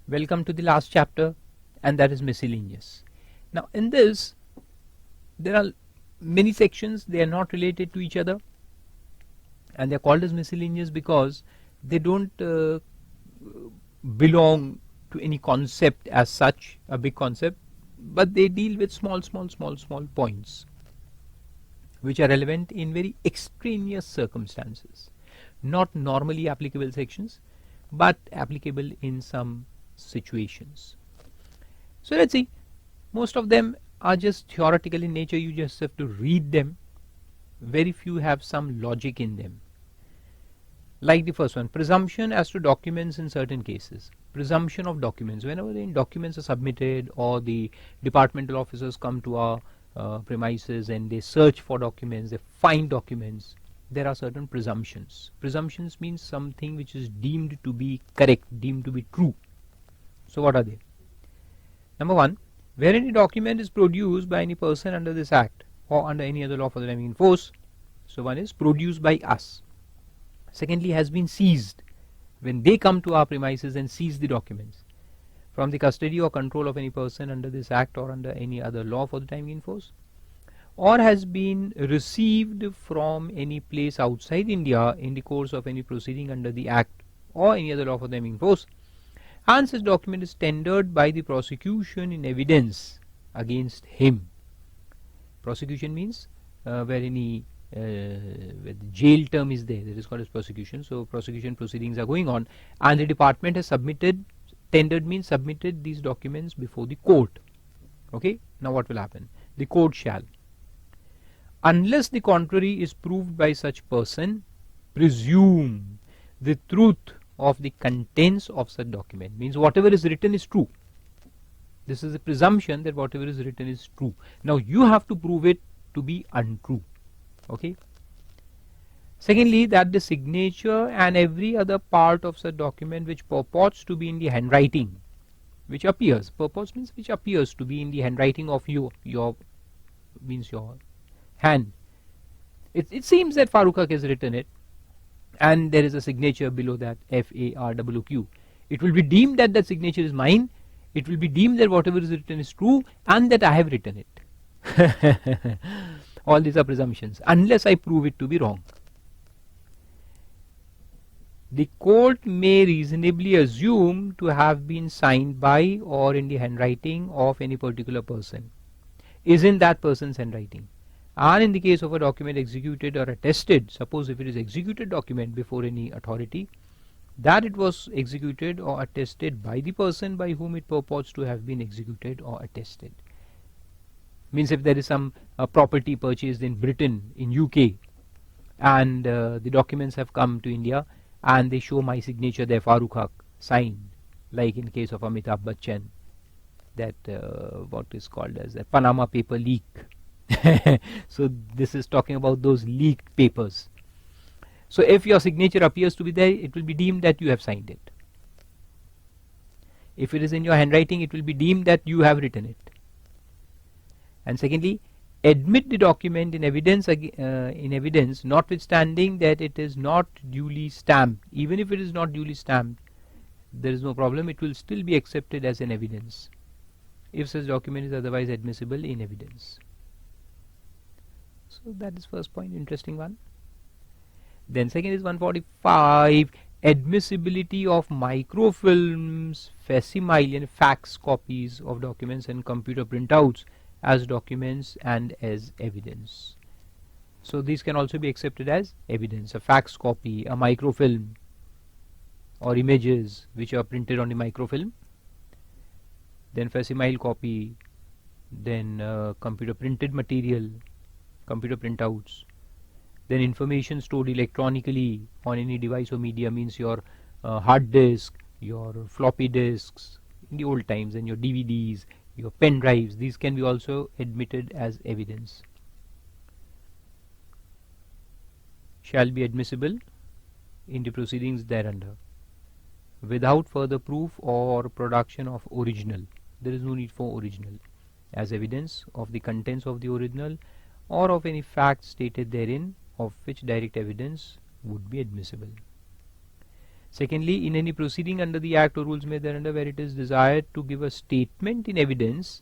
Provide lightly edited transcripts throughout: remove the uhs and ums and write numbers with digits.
Welcome to the last chapter, and that is miscellaneous. Now in this there are many sections. They are not related to each other, and they are called as miscellaneous because they don't belong to any concept as such, a big concept, but they deal with small points which are relevant in very extraneous circumstances, not normally applicable sections, but applicable in some situations. So let's see, most of them are just theoretical in nature. You just have to read them. Very few have some logic in them. Like the first one, presumption as to documents in certain cases. Presumption of documents. Whenever the documents are submitted or the departmental officers come to our premises and they search for documents, they find documents, there are certain presumptions. Presumptions means something which is deemed to be correct, deemed to be true. So what are they? Number one, where any document is produced by any person under this act or under any other law for the time in force. So one is produced by us. Secondly, has been seized, when they come to our premises and seize the documents from the custody or control of any person under this act or under any other law for the time in force, or has been received from any place outside India in the course of any proceeding under the act or any other law for the time in force, and such document is tendered by the prosecution in evidence against him. Prosecution means where any where the jail term is there, that is called as prosecution. So prosecution proceedings are going on and the department has submitted, tendered means submitted these documents before the court. Okay, now what will happen? The court shall, unless the contrary is proved by such person, presume the truth of the contents of such document. Means whatever is written is true. This is a presumption that whatever is written is true. Now you have to prove it to be untrue. Okay. Secondly, that the signature and every other part of such document which purports to be in the handwriting, which appears, purports means which appears to be in the handwriting of your means your hand. It seems that Farooq has written it, and there is a signature below that, FARQQ. It will be deemed that that signature is mine. It will be deemed that whatever is written is true and that I have written it. All these are presumptions unless I prove it to be wrong. The court may reasonably assume to have been signed by or in the handwriting of any particular person, is in that person's handwriting. And in the case of a document executed or attested, suppose if it is executed document before any authority, that it was executed or attested by the person by whom it purports to have been executed or attested. Means if there is some property purchased in Britain, in UK, and the documents have come to India and they show my signature there, Farooq Haq, signed, like in case of Amitabh Bachchan, that what is called as a Panama paper leak. So this is talking about those leaked papers. So if your signature appears to be there, it will be deemed that you have signed it. If it is in your handwriting, it will be deemed that you have written it. And secondly, admit the document in evidence, notwithstanding that it is not duly stamped. Even if it is not duly stamped, there is no problem, it will still be accepted as an evidence if such document is otherwise admissible in evidence. So that is first point, interesting one. Then second is 145, admissibility of microfilms, facsimile and fax copies of documents and computer printouts as documents and as evidence. So these can also be accepted as evidence. A fax copy, a microfilm, or images which are printed on the microfilm, then facsimile copy, then computer printed material, computer printouts, then information stored electronically on any device or media, means your hard disk, your floppy disks in the old times, and your DVDs, your pen drives. These can be also admitted as evidence. Shall be admissible in the proceedings thereunder without further proof or production of original. There is no need for original as evidence of the contents of the original or of any fact stated therein, of which direct evidence would be admissible. Secondly, in any proceeding under the Act or rules made thereunder where it is desired to give a statement in evidence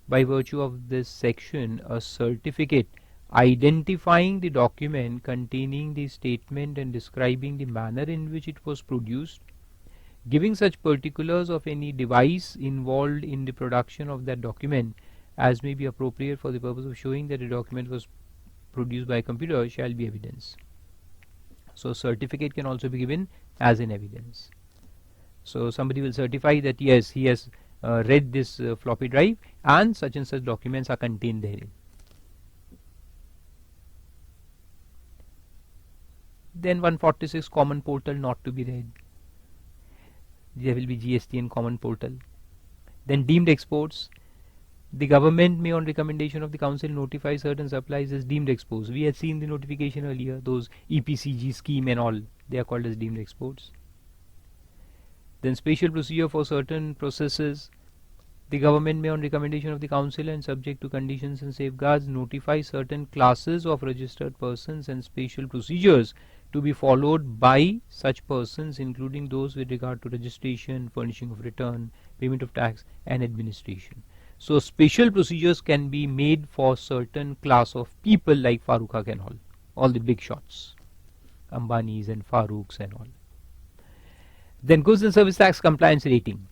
by virtue of this section, a certificate identifying the document containing the statement and describing the manner in which it was produced, giving such particulars of any device involved in the production of that document as may be appropriate for the purpose of showing that the document was produced by a computer shall be evidence. So certificate can also be given as an evidence. So somebody will certify that yes, he has read this floppy drive and such documents are contained therein. Then 146, common portal not to be read. There will be GST and common portal. Then deemed exports. The government may on recommendation of the council notify certain supplies as deemed exports. We had seen the notification earlier, those EPCG scheme and all, they are called as deemed exports. Then special procedure for certain processes. The government may on recommendation of the council and subject to conditions and safeguards notify certain classes of registered persons and special procedures to be followed by such persons, including those with regard to registration, furnishing of return, payment of tax and administration. So special procedures can be made for certain class of people like Farooq and all the big shots, Ambanis and Farooqs and all. Then goods and service tax compliance rating.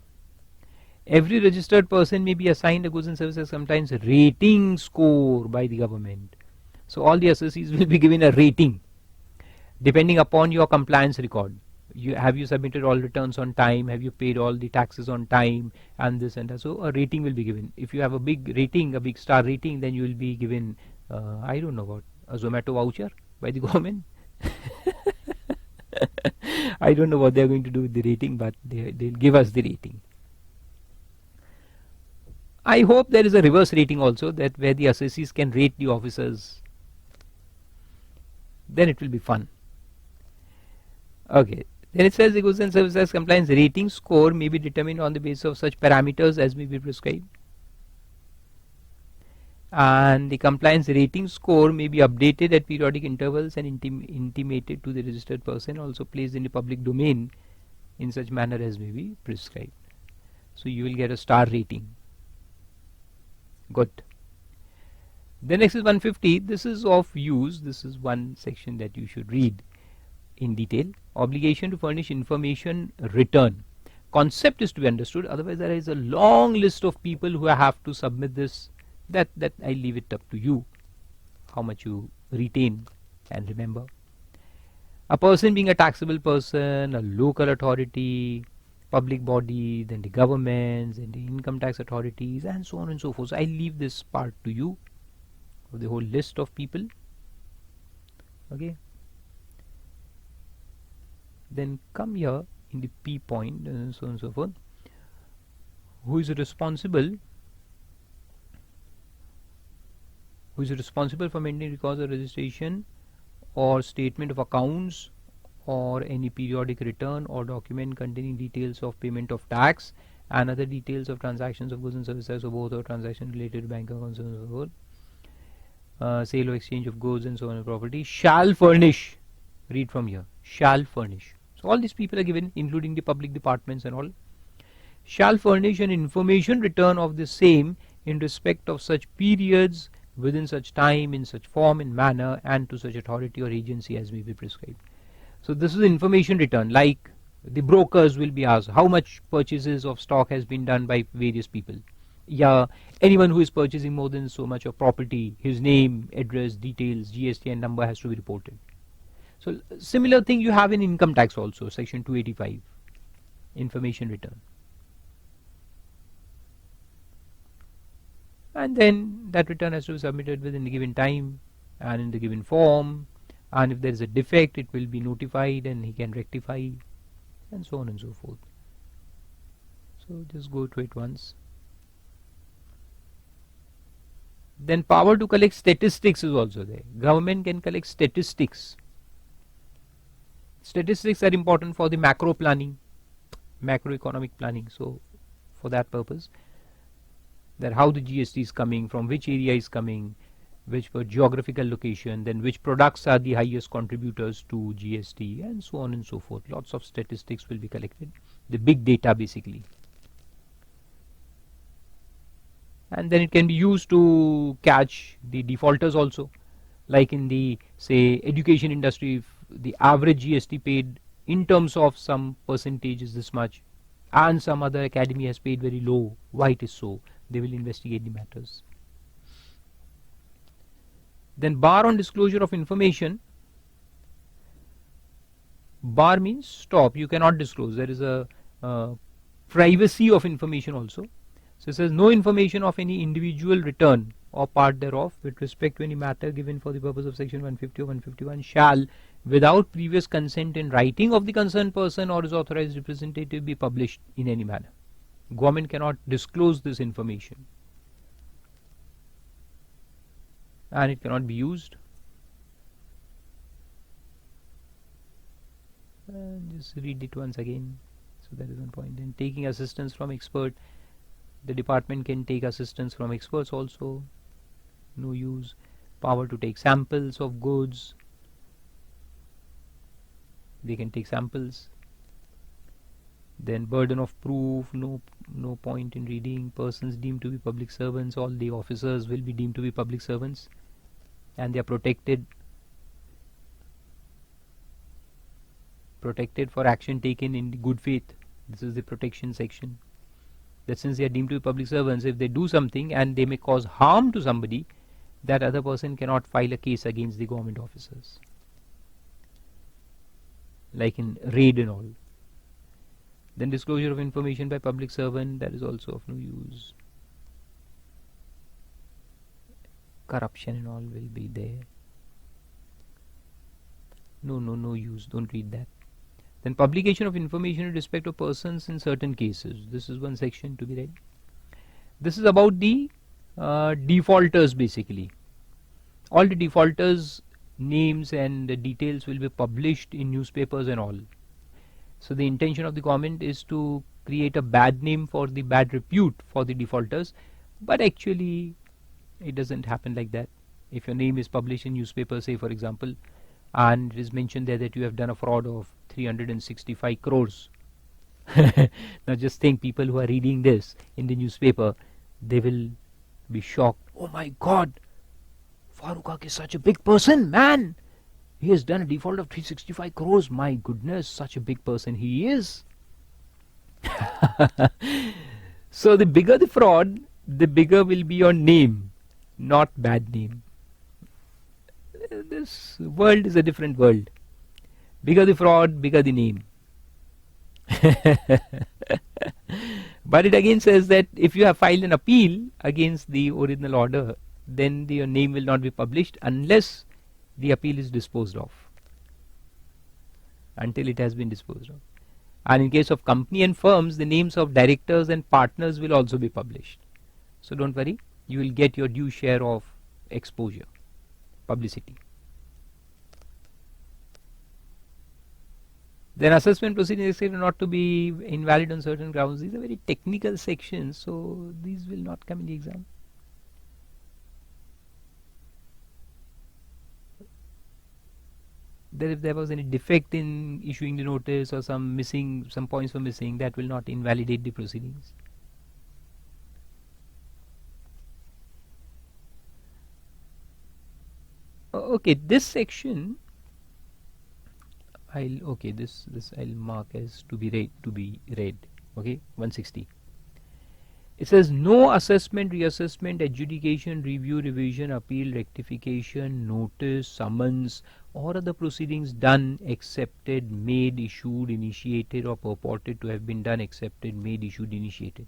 Every registered person may be assigned a goods and services compliance rating score by the government. So all the assessees will be given a rating depending upon your compliance record. Have you submitted all returns on time? Have you paid all the taxes on time? And this and that. So a rating will be given. If you have a big rating, a big star rating, then you will be given, I don't know what, a Zomato voucher by the government. I don't know what they are going to do with the rating, but they'll give us the rating. I hope there is a reverse rating also, that where the assessees can rate the officers. Then it will be fun. Okay. Then it says the goods and services compliance rating score may be determined on the basis of such parameters as may be prescribed. And the compliance rating score may be updated at periodic intervals and intimated to the registered person, also placed in the public domain in such manner as may be prescribed. So you will get a star rating. Good. The next is 150. This is of use. This is one section that you should read in detail. Obligation to furnish information return. Concept is to be understood. Otherwise, there is a long list of people who have to submit this. That I leave it up to you, how much you retain and remember. A person being a taxable person, a local authority, public body, then the governments and the income tax authorities, and so on and so forth. So I leave this part to you, of the whole list of people. Okay. Then come here in the P point and so on and so forth. Who is responsible? Who is responsible for maintaining records of registration or statement of accounts or any periodic return or document containing details of payment of tax and other details of transactions of goods and services, or both, or transaction related to bank accounts and so forth, sale or exchange of goods and so on and property, shall furnish. Read from here. Shall furnish. So all these people are given, including the public departments and all. Shall furnish an information return of the same in respect of such periods, within such time, in such form and manner, and to such authority or agency as may be prescribed. So this is information return, like the brokers will be asked how much purchases of stock has been done by various people. Yeah, anyone who is purchasing more than so much of property, his name, address, details, GST and number has to be reported. So similar thing you have in income tax also, section 285, information return. And then that return has to be submitted within the given time and in the given form, and if there is a defect it will be notified and he can rectify, and so on and so forth. So just go to it once. Then power to collect statistics is also there. Government can collect statistics. Statistics are important for the macro planning, macroeconomic planning. So for that purpose, that how the GST is coming, from which area is coming, which per geographical location, then which products are the highest contributors to GST, and so on and so forth. Lots of statistics will be collected, the big data basically. And then it can be used to catch the defaulters also, like in the, say, education industry. If the average GST paid in terms of some percentage is this much, and some other academy has paid very low, why it is so, they will investigate the matters. Then bar on disclosure of information. Bar means stop, you cannot disclose. There is a privacy of information also. So it says no information of any individual return or part thereof with respect to any matter given for the purpose of section 150 or 151 shall, without previous consent in writing of the concerned person or his authorized representative, be published in any manner. Government cannot disclose this information, and it cannot be used. Just read it once again. So that is one point. And taking assistance from expert. The department can take assistance from experts also. No use. Power to take samples of goods. They can take samples. Then burden of proof. No point in reading. Persons deemed to be public servants. All the officers will be deemed to be public servants, and they are protected for action taken in good faith. This is the protection section. That since they are deemed to be public servants, if they do something and they may cause harm to somebody, that other person cannot file a case against the government officers, like in raid and all. Then disclosure of information by public servant, that is also of no use. Corruption and all will be there. No use, don't read that. Then publication of information in respect of persons in certain cases. This is one section to be read. This is about the defaulters basically. All the defaulters' names and the details will be published in newspapers and all. So the intention of the government is to create a bad name for the bad repute for the defaulters, but actually it doesn't happen like that. If your name is published in newspaper, say for example, and it is mentioned there that you have done a fraud of 365 crores. Now just think, people who are reading this in the newspaper, they will be shocked. Oh my God, Farooq is such a big person, man. He has done a default of 365 crores. My goodness, such a big person he is. So the bigger the fraud, the bigger will be your name, not bad name. This world is a different world. Bigger the fraud, bigger the name. But it again says that if you have filed an appeal against the original order, then your name will not be published unless the appeal is disposed of. Until it has been disposed of. And in case of company and firms, the names of directors and partners will also be published. So don't worry, you will get your due share of exposure, publicity. Then assessment proceedings are not to be invalid on certain grounds. These are very technical sections, so these will not come in the exam. That if there was any defect in issuing the notice or some points were missing, that will not invalidate the proceedings. Okay, this section I'll mark as to be read. Okay, 160. It says no assessment, reassessment, adjudication, review, revision, appeal, rectification, notice, summons, or other proceedings done, accepted, made, issued, initiated, or purported to have been done, accepted, made, issued, initiated,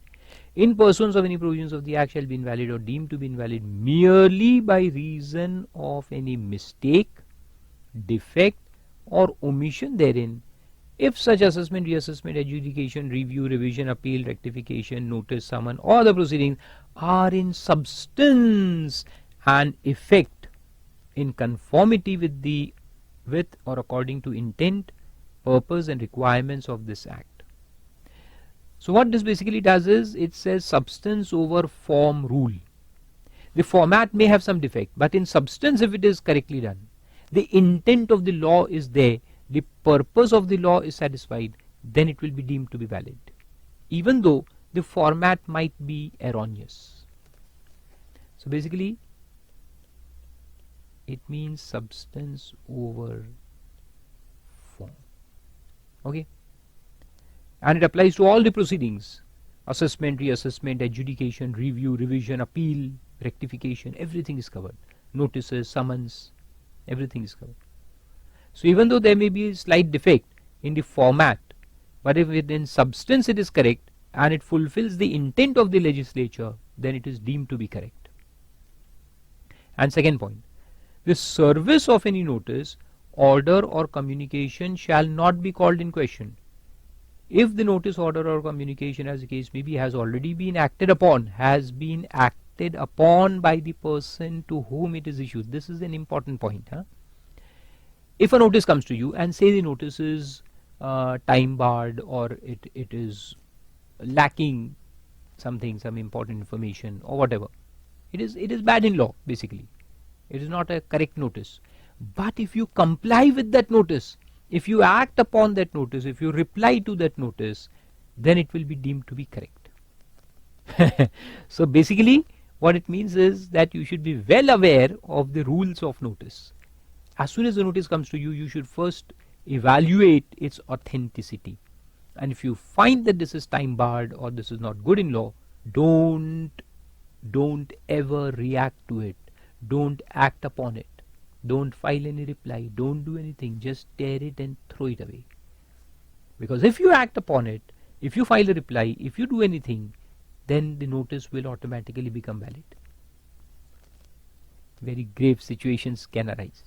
in pursuance of any provisions of the Act shall be invalid or deemed to be invalid merely by reason of any mistake, defect, or omission therein, if such assessment, reassessment, adjudication, review, revision, appeal, rectification, notice, summon, or other proceedings are in substance and effect in conformity with or according to intent, purpose, and requirements of this Act. So what this basically does is, it says substance over form rule. The format may have some defect, but in substance, if it is correctly done, the intent of the law is there, the purpose of the law is satisfied, then it will be deemed to be valid, even though the format might be erroneous. So basically, it means substance over form. Okay, and it applies to all the proceedings: assessment, reassessment, adjudication, review, revision, appeal, rectification. Everything is covered. Notices, summons, everything is covered. So even though there may be a slight defect in the format, but if in substance it is correct and it fulfills the intent of the legislature, then it is deemed to be correct. And second point, the service of any notice, order or communication shall not be called in question if the notice, order or communication, as the case may be, has already been acted upon, by the person to whom it is issued. This is an important point. If a notice comes to you and say the notice is time barred, or it is lacking something, some important information or whatever, it is bad in law. Basically, it is not a correct notice. But if you comply with that notice, if you act upon that notice, if you reply to that notice, then it will be deemed to be correct. So basically what it means is that you should be well aware of the rules of notice. As soon as the notice comes to you, you should first evaluate its authenticity. And if you find that this is time barred or this is not good in law, don't ever react to it. Don't act upon it. Don't file any reply. Don't do anything. Just tear it and throw it away. Because if you act upon it, if you file a reply, if you do anything, then the notice will automatically become valid. Very grave situations can arise.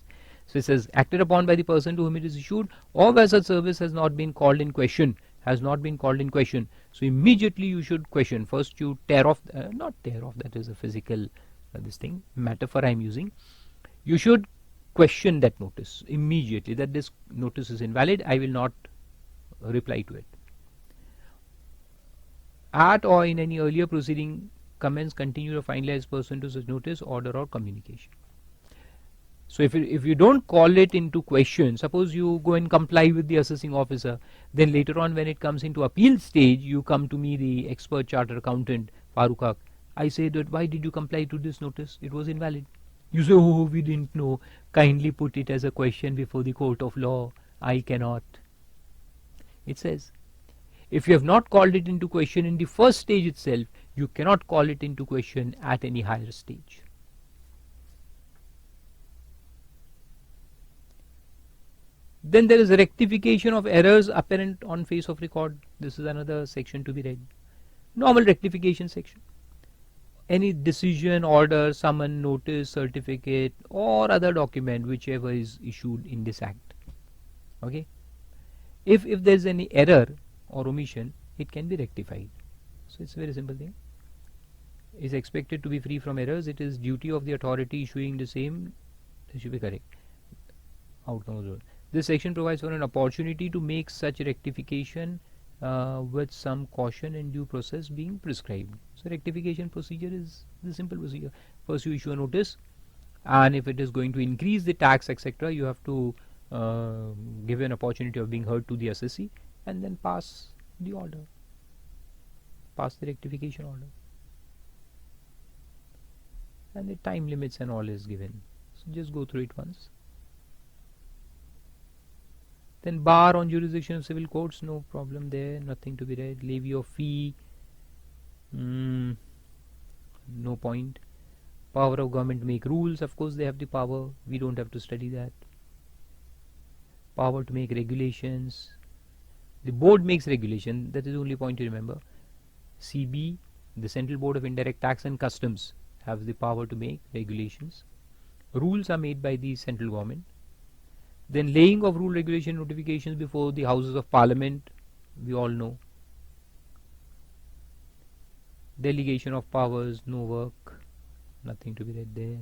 So it says, acted upon by the person to whom it is issued, or where such service has not been called in question. So immediately you should question. First you tear off, not tear off, that is a physical metaphor I am using. You should question that notice immediately, that this notice is invalid, I will not reply to it. At or in any earlier proceeding, commence, continue or finalize pursuant to such notice, order or communication. So if you don't call it into question, suppose you go and comply with the assessing officer, then later on when it comes into appeal stage, you come to me, the expert chartered accountant, Farooq Haq. I say that, why did you comply to this notice? It was invalid. You say, oh, we didn't know. Kindly put it as a question before the court of law. I cannot. It says, if you have not called it into question in the first stage itself, you cannot call it into question at any higher stage. Then there is a rectification of errors apparent on face of record. This is another section to be read. Normal rectification section. Any decision, order, summon, notice, certificate or other document whichever is issued in this act. Okay. If there is any error or omission, it can be rectified. So it's a very simple thing. Is expected to be free from errors. It is duty of the authority issuing the same. This should be correct. Outcome of the This section provides for an opportunity to make such rectification with some caution and due process being prescribed. So rectification procedure is the simple procedure. First you issue a notice, and if it is going to increase the tax etc., you have to give an opportunity of being heard to the assessee, and then pass the order, pass the rectification order, and the time limits and all is given. So just go through it once. Then bar on jurisdiction of civil courts, no problem there, nothing to be read. Levy of fee, no point. Power of government to make rules, of course they have the power, we don't have to study that. Power to make regulations, the board makes regulation, that is the only point to remember. CB, the Central Board of Indirect Tax and Customs, have the power to make regulations. Rules are made by the central government. Then laying of rule regulation notifications before the Houses of Parliament, we all know. Delegation of powers, no work, nothing to be read there.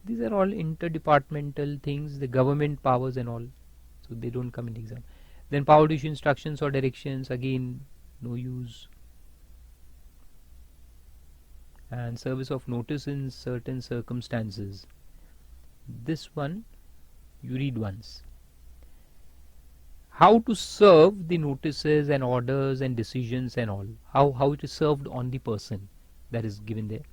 These are all interdepartmental things, the government powers and all, so they don't come in the exam. Then power to issue instructions or directions, again no use. and service of notice in certain circumstances. This one you read once. How to serve the notices and orders and decisions and all. How it is served on the person, that is given there.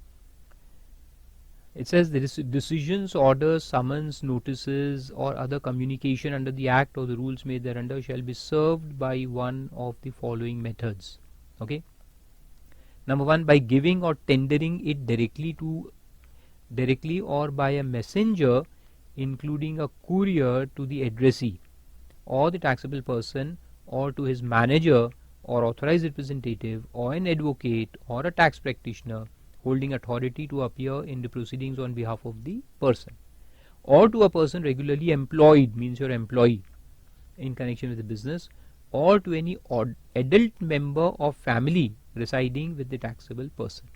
It says the decisions, orders, summons, notices or other communication under the act or the rules made thereunder shall be served by one of the following methods. Okay. Number one, by giving or tendering it directly or by a messenger, including a courier, to the addressee or the taxable person, or to his manager or authorized representative, or an advocate or a tax practitioner holding authority to appear in the proceedings on behalf of the person, or to a person regularly employed, means your employee, in connection with the business, or to any adult member of family residing with the taxable person.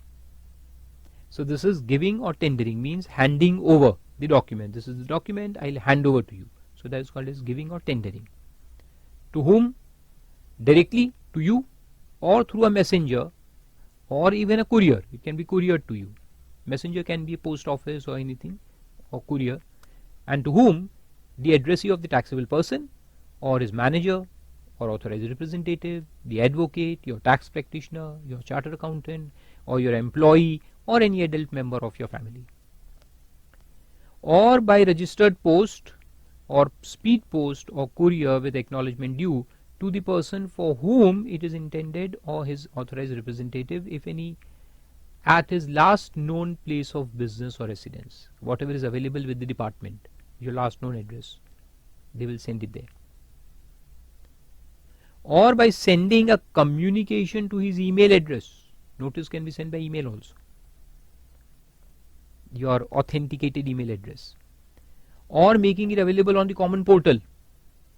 So this is giving or tendering, means handing over the document. This is the document, I'll hand over to you. So that is called as giving or tendering. To whom? Directly to you, or through a messenger, or even a courier. It can be couriered to you. Messenger can be a post office or anything, or courier. And to whom? The addressee of the taxable person, or his manager, or authorized representative, the advocate, your tax practitioner, your chartered accountant, or your employee, or any adult member of your family. Or by registered post, or speed post, or courier with acknowledgement due to the person for whom it is intended, or his authorized representative, if any, at his last known place of business or residence. Whatever is available with the department, your last known address, they will send it there. Or by sending a communication to his email address. Notice can be sent by email also, your authenticated email address, or making it available on the common portal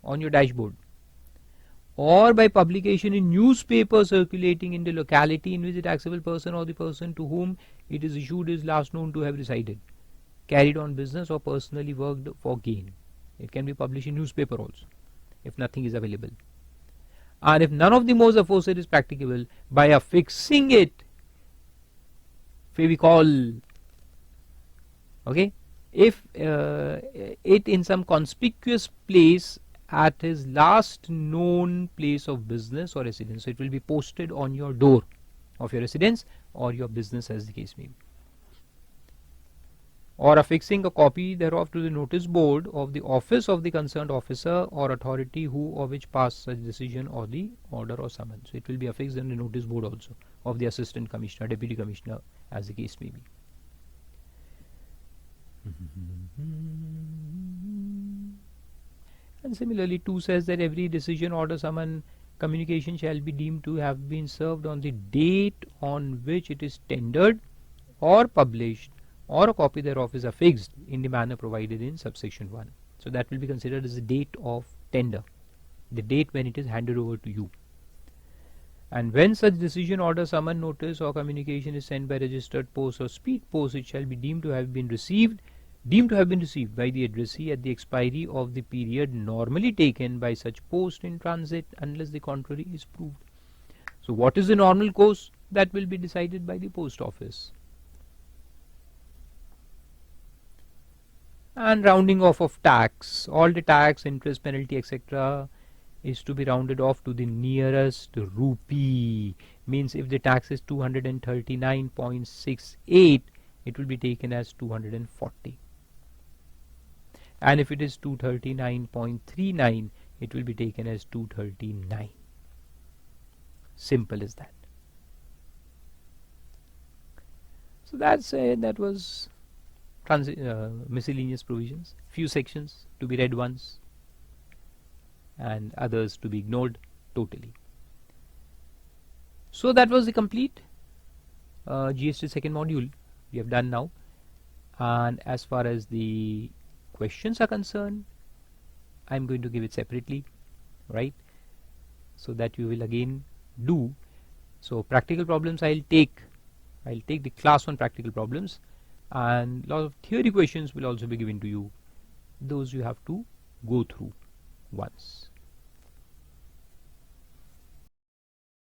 on your dashboard, or by publication in newspaper circulating in the locality in which the taxable person or the person to whom it is issued is last known to have resided, carried on business, or personally worked for gain. It can be published in newspaper also if nothing is available. And if none of the most aforesaid is practicable, by affixing it, Fevicol, okay, if it in some conspicuous place at his last known place of business or residence. So it will be posted on your door of your residence or your business, as the case may be. Or affixing a copy thereof to the notice board of the office of the concerned officer or authority who or which passed such decision or the order or summons. So it will be affixed on the notice board also of the assistant commissioner, deputy commissioner, as the case may be. And similarly 2 says that every decision, order, summon, communication shall be deemed to have been served on the date on which it is tendered or published, or a copy thereof is affixed in the manner provided in subsection 1. So that will be considered as the date of tender, the date when it is handed over to you. And when such decision, order, summon, notice or communication is sent by registered post or speed post, it shall be deemed to have been received by the addressee at the expiry of the period normally taken by such post in transit, unless the contrary is proved. So what is the normal course? That will be decided by the post office. And rounding off of tax, all the tax, interest, penalty, etc. is to be rounded off to the nearest rupee. Means if the tax is 239.68, it will be taken as 240. And if it is 239.39, it will be taken as 239. Simple as that. So that's it. That was miscellaneous provisions. Few sections to be read once and others to be ignored totally. So that was the complete GST second module we have done now. And as far as the questions are concerned, I'm going to give it separately, right? So that you will again do. So practical problems I'll take the class on practical problems, and a lot of theory questions will also be given to you. Those you have to go through once.